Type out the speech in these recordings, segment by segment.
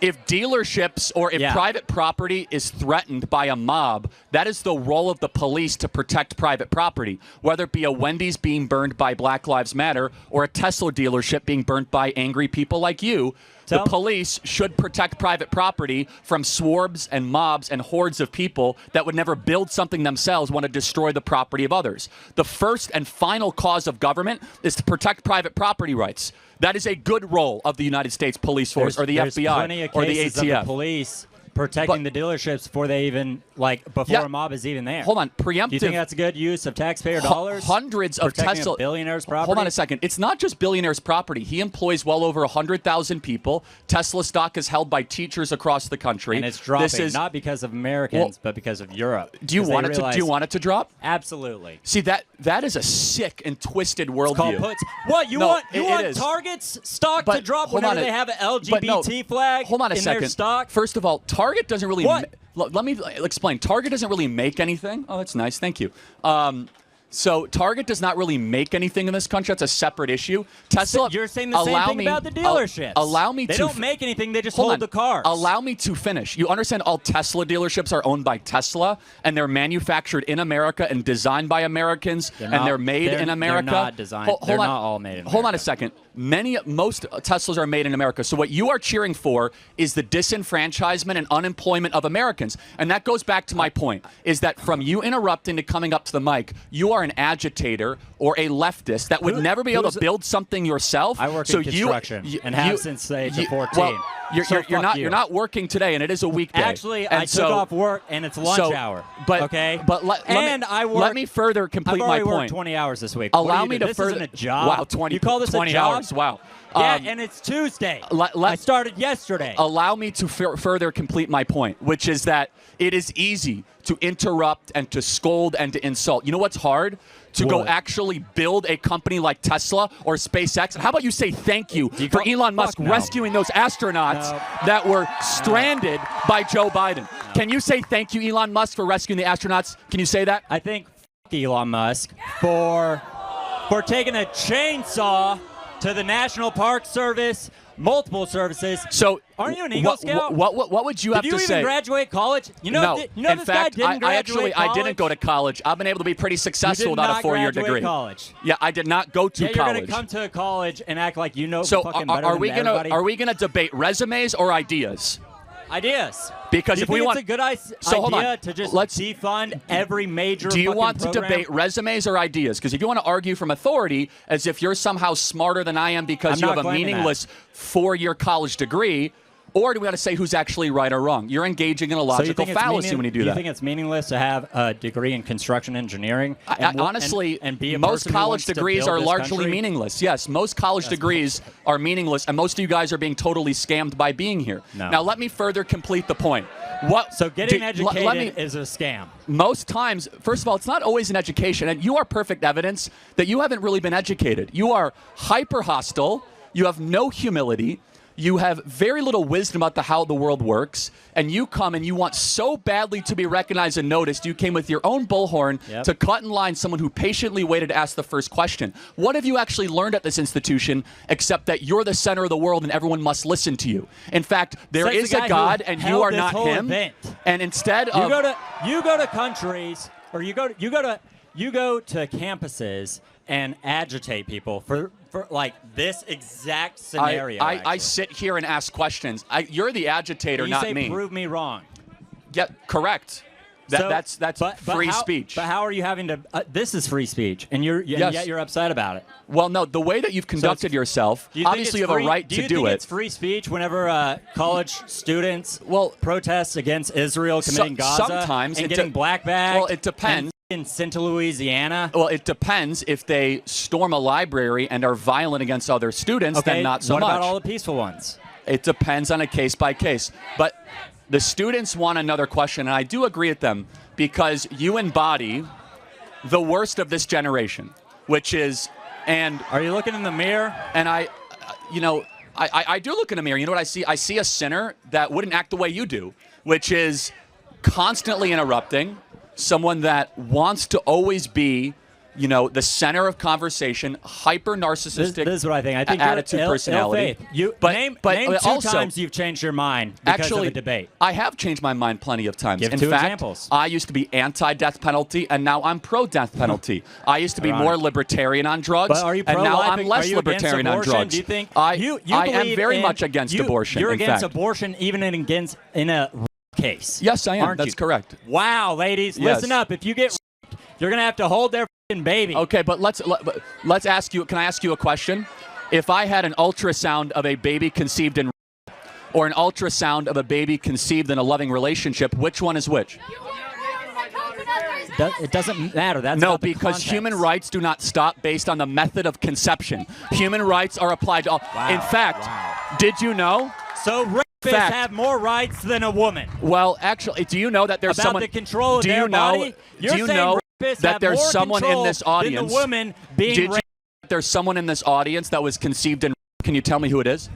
If dealerships or if private property is threatened by a mob, that is the role of the police to protect private property, whether it be a Wendy's being burned by Black Lives Matter or a Tesla dealership being burned by angry people like you. The police should protect private property from swarms and mobs and hordes of people that would never build something themselves, want to destroy the property of others. The first and final cause of government is to protect private property rights. That is a good role of the United States Police Force or the FBI or the ATF. Of the police protecting the dealerships before they even, before a mob is even there. Hold on, preemptive. Do you think that's a good use of taxpayer dollars? Hundreds of Tesla billionaires' property. Hold on a second. It's not just billionaires' property. He employs well over 100,000 people. Tesla stock is held by teachers across the country, and it's dropping not because of Americans, but because of Europe. Do you want it to? Do you want it to drop? Absolutely. See, that is a sick and twisted worldview. What you want? You want Target's stock to drop whenever they have an LGBT flag in their stock? First of all, Target doesn't really. Let me explain. Target doesn't really make anything. Oh, that's nice. Thank you. So Target does not really make anything in this country. That's a separate issue. Tesla. You're saying the same thing about the dealerships. Allow me to. They don't make anything. They just hold the cars. Allow me to finish. You understand? All Tesla dealerships are owned by Tesla, and they're manufactured in America and designed by Americans, and they're made in America. They're not designed. They're not all made in America. Hold on a second. Most Teslas are made in America. So what you are cheering for is the disenfranchisement and unemployment of Americans. And that goes back to my point, is that from you interrupting to coming up to the mic, you are an agitator or a leftist that would never be able to build something yourself. I work in construction and have since the age of 14. Well, you're not working today, and it is a weekday. Actually, I took off work, and it's lunch hour. But let me further complete my point. I've already worked 20 hours this week. Allow me to this further. Isn't a job. Wow, 20. You call this 20 a job? hours? Wow. Yeah, and it's Tuesday. I started yesterday. Allow me to further complete my point, which is that it is easy to interrupt and to scold and to insult. You know what's hard? To go actually build a company like Tesla or SpaceX. And how about you say thank you for Elon Musk rescuing those astronauts that were stranded by Joe Biden? Can you say thank you, Elon Musk, for rescuing the astronauts? Can you say that? I think Elon Musk for taking a chainsaw to the National Park Service, multiple services. So, aren't you an Eagle Scout? What would you have to say? Did you even graduate college? No. In fact, I didn't go to college. I've been able to be pretty successful without a 4-year degree. College. Yeah, I did not go to college. You're going to come to college and act like you know fucking better are than everybody. Are we going to debate resumes or ideas? Ideas. Because if we want, it's a good idea to just defund every major. Do you want to program? debate resumes or ideas? Because if you want to argue from authority, as if you're somehow smarter than I am because you have a meaningless 4-year college degree, or do we want to say who's actually right or wrong? You're engaging in a logical fallacy when you do that. Do you think it's meaningless to have a degree in construction engineering? Honestly, and be a most college degrees are largely country? Meaningless. Yes, most college degrees are meaningless, and most of you guys are being totally scammed by being here. No. Now, let me further complete the point. So getting educated is a scam. Most times, first of all, it's not always an education, and you are perfect evidence that you haven't really been educated. You are hyper hostile. You have no humility. You have very little wisdom about how the world works, and you come and you want so badly to be recognized and noticed, you came with your own bullhorn to cut in line someone who patiently waited to ask the first question. What have you actually learned at this institution except that you're the center of the world and everyone must listen to you? In fact, there is a God and you are not him. And instead of you go to countries or you go to campuses and agitate people for like this exact scenario. I sit here and ask questions. You're the agitator, not me. You say prove me wrong. Yeah, correct. That's free speech. But how are you having to? This is free speech, and yet you're upset about it. Well, no, the way that you've conducted yourself, obviously you have a right to do it. Do you think it's free speech whenever college students protest against Israel committing Gaza sometimes and getting black bagged? Well, it depends. In Central Louisiana? Well, it depends. If they storm a library and are violent against other students, then not so much. What about all the peaceful ones? It depends on a case by case. But the students want another question, and I do agree with them because you embody the worst of this generation, which is, and are you looking in the mirror? And I do look in the mirror. You know what I see? I see a sinner that wouldn't act the way you do, which is constantly interrupting. Someone that wants to always be the center of conversation, hyper narcissistic. This is what I think. I think attitude, personality. Name two times you've changed your mind because of a debate. I have changed my mind plenty of times. Give In two fact, examples. I used to be anti-death penalty, and now I'm pro-death penalty. I used to be more libertarian on drugs, but are you and now pro-life? I'm less libertarian on drugs. Do you think I believe am very much against abortion. You're in against fact. abortion, even in a case. Yes, I am. Aren't That's you? correct. Wow, ladies, Yes. listen up. If you get raped, you're gonna have to hold their f***ing baby. Okay, but let's ask you. Can I ask you a question? If I had an ultrasound of a baby conceived in or an ultrasound of a baby conceived in a loving relationship, which one is which? It doesn't matter. That's no, about the because context. human rights do not stop based on the method of conception. Human rights are applied to all. Wow. In fact, did you know? So rapists have more rights than a woman. Well, actually, do you know that there's about someone? the control of do their you know? body? You're do you saying know rapists that have there's more someone in control this audience? than the woman being raped? There's someone in this audience that was conceived in. Can you tell me who it is?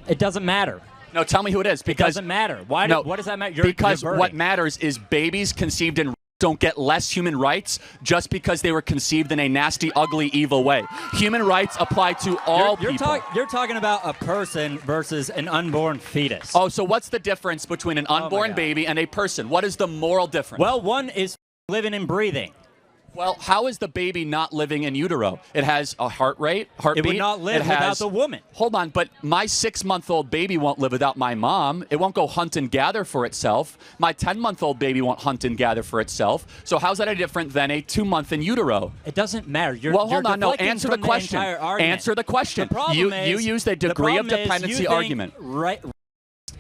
It doesn't matter. No, tell me who it is. Because it doesn't matter. Why? What does that matter? Because what matters is babies conceived in don't get less human rights just because they were conceived in a nasty, ugly, evil way. Human rights apply to all people. You're talking about a person versus an unborn fetus. Oh, so what's the difference between an unborn baby and a person? What is the moral difference? Well, one is living and breathing. Well, how is the baby not living in utero? It has a heartbeat. It would not live without the woman. Hold on, but my 6-month-old baby won't live without my mom. It won't go hunt and gather for itself. My 10-month-old baby won't hunt and gather for itself. So how's that any different than a 2-month in utero? It doesn't matter. Hold on. No, answer the question. Answer the question. You used a degree of dependency argument.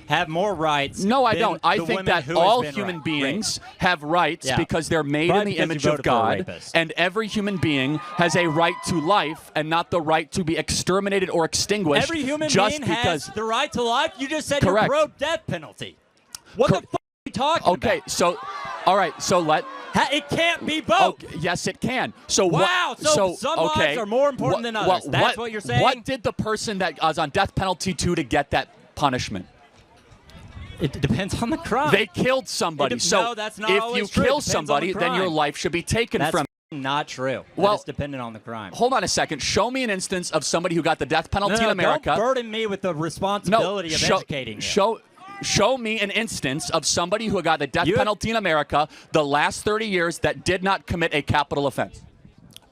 Have more rights. No, I don't. I think that all human beings have rights because they're made in the image of God, and every human being has a right to life and not the right to be exterminated or extinguished. Every human just being has the right to life? You just said Correct. you're pro-death penalty. What the fuck are you talking about? Okay, so, all right, so it can't be both. Okay, yes, it can. So wow. So some lives are more important than others. That's what you're saying? What did the person that was on death penalty to get that punishment? It depends on the crime. They killed somebody. No, that's not if always you true. kill somebody, then your life should be taken from you. Not true. Well, it's dependent on the crime. Hold on a second. Show me an instance of somebody who got the death penalty in America. Don't burden me with the responsibility of educating you. Show me an instance of somebody who got the death penalty in America the last 30 years that did not commit a capital offense.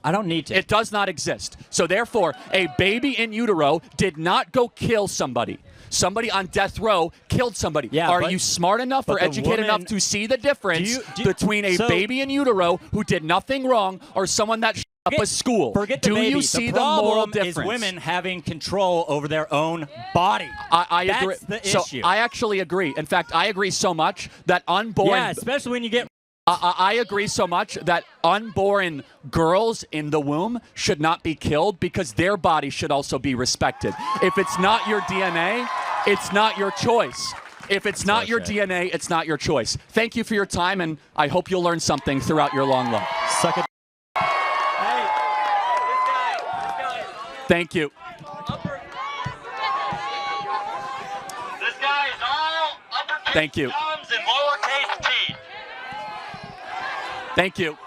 I don't need to. It does not exist. So therefore, a baby in utero did not go kill somebody. Somebody on death row killed somebody. Yeah, Are you smart enough or educated enough to see the difference between a baby in utero who did nothing wrong or someone that up a school? Forget the baby. You see the moral difference? Is women having control over their own body. I agree. That's the issue. I actually agree. In fact, I agree so much that unborn. Yeah, especially when you get. I agree so much that unborn girls in the womb should not be killed because their body should also be respected. If it's not your DNA, it's not your choice. If it's not your DNA, it's not your choice. Thank you for your time, and I hope you'll learn something throughout your long life. Suck it. Hey, this guy. Thank you. This guy is all uppercase Thank you. thumbs and lowercase t. Thank you.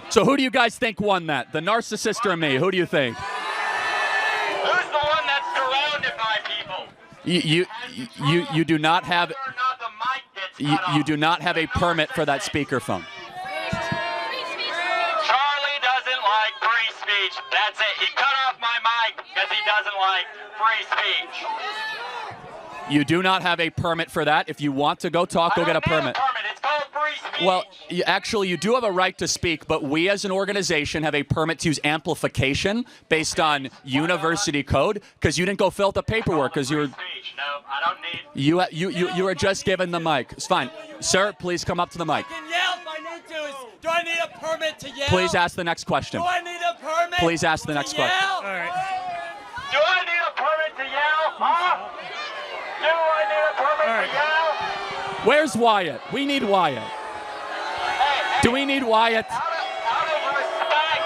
So who do you guys think won that? The narcissist or me? Who do you think? Who's the one that's surrounded by people? You do not have you do not have a off. permit for that speakerphone. Charlie doesn't like free speech. That's it. He cut off my mic because he doesn't like free speech. You do not have a permit for that. If you want to go talk, go get a permit. It's called free speech. Well, actually, you do have a right to speak, but we as an organization have a permit to use amplification based on university code because you didn't go fill out the paperwork because you were. No, I don't need. You were just given the mic. It's fine. Sir, please come up to the mic. I can yell if I need to. Do I need a permit to yell? Please ask the next question. Do I need a permit? Please ask the next question. All right. Do I need a permit to yell? Huh? Do I need a permit to yell? Where's Wyatt? We need Wyatt. Hey, Do we need Wyatt? out of respect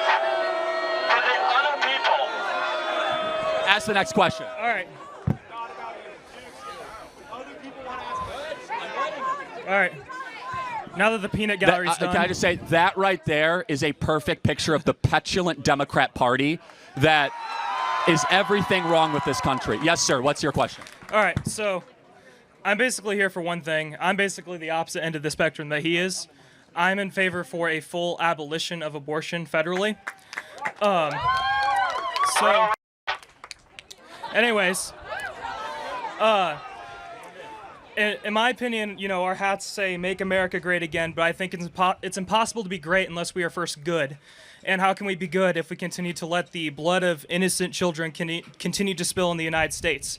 for the other people. Ask the next question. All right. All right. Now that the peanut gallery's done. Can I just say, that right there is a perfect picture of the petulant Democrat Party that is everything wrong with this country. Yes, sir. What's your question? All right, so I'm basically here for one thing. I'm basically the opposite end of the spectrum that he is. I'm in favor for a full abolition of abortion federally. So, anyways, in my opinion, you know, our hats say "Make America Great Again," but I think it's impossible to be great unless we are first good. And how can we be good if we continue to let the blood of innocent children continue to spill in the United States?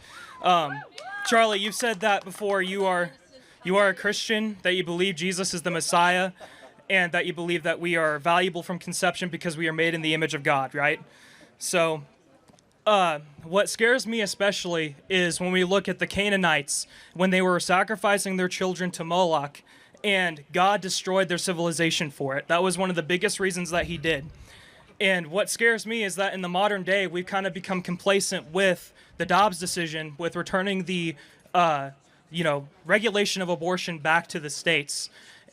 Charlie, you've said that before. You are a Christian, that you believe Jesus is the Messiah, and that you believe that we are valuable from conception because we are made in the image of God, right? So, what scares me especially is when we look at the Canaanites, when they were sacrificing their children to Moloch, and God destroyed their civilization for it. That was one of the biggest reasons that he did. And what scares me is that in the modern day, we've kind of become complacent with the Dobbs decision, with returning the, regulation of abortion back to the states.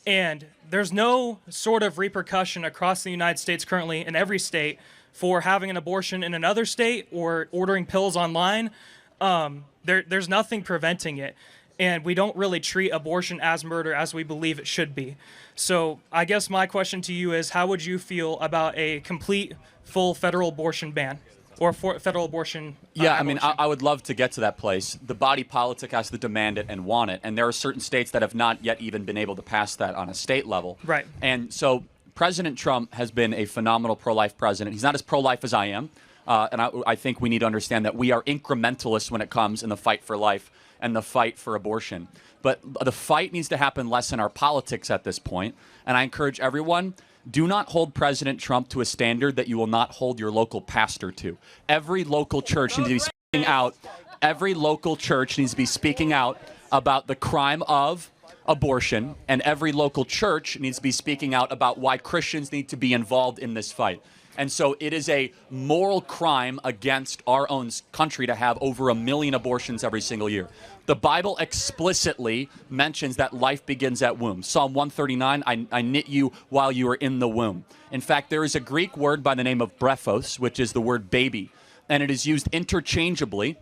And there's no sort of repercussion across the United States currently in every state for having an abortion in another state or ordering pills online. There's nothing preventing it. And we don't really treat abortion as murder as we believe it should be. So I guess my question to you is, how would you feel about a complete, full federal abortion ban? Or federal abortion? Yeah, I mean, I would love to get to that place. The body politic has to demand it and want it. And there are certain states that have not yet even been able to pass that on a state level. Right. And so President Trump has been a phenomenal pro-life president. He's not as pro-life as I am. And I think we need to understand that we are incrementalists when it comes in the fight for life and the fight for abortion. But the fight needs to happen less in our politics at this point. And I encourage everyone, do not hold President Trump to a standard that you will not hold your local pastor to. Every local church needs to be speaking out. Every local church needs to be speaking out about the crime of abortion, and every local church needs to be speaking out about why Christians need to be involved in this fight. And so it is a moral crime against our own country to have over 1 million abortions every single year. The Bible explicitly mentions that life begins at womb. Psalm 139, I knit you while you are in the womb. In fact, there is a Greek word by the name of brephos, which is the word baby, and it is used interchangeably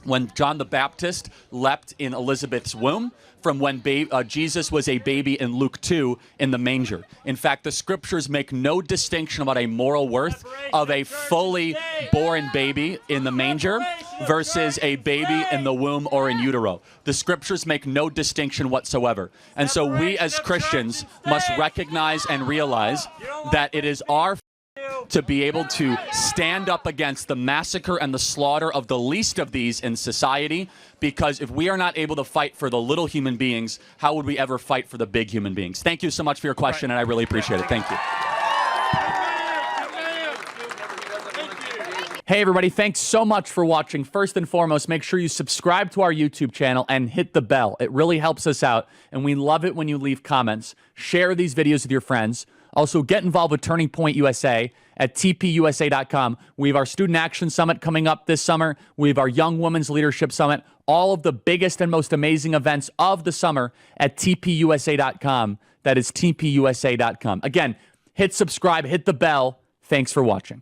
when John the Baptist leapt in Elizabeth's womb from when Jesus was a baby in Luke 2 in the manger. In fact, the scriptures make no distinction about a moral worth of a fully born baby in the manger versus a baby in the womb or in utero. The scriptures make no distinction whatsoever. And so we as Christians must recognize and realize that it is our to be able to stand up against the massacre and the slaughter of the least of these in society, because if we are not able to fight for the little human beings, how would we ever fight for the big human beings? Thank you so much for your question, and I really appreciate it. Thank you. Hey, everybody. Thanks so much for watching. First and foremost, make sure you subscribe to our YouTube channel and hit the bell. It really helps us out, and we love it when you leave comments. Share these videos with your friends. Also, get involved with Turning Point USA at tpusa.com. We have our Student Action Summit coming up this summer. We have our Young Women's Leadership Summit. All of the biggest and most amazing events of the summer at tpusa.com. That is tpusa.com. Again, hit subscribe, hit the bell. Thanks for watching.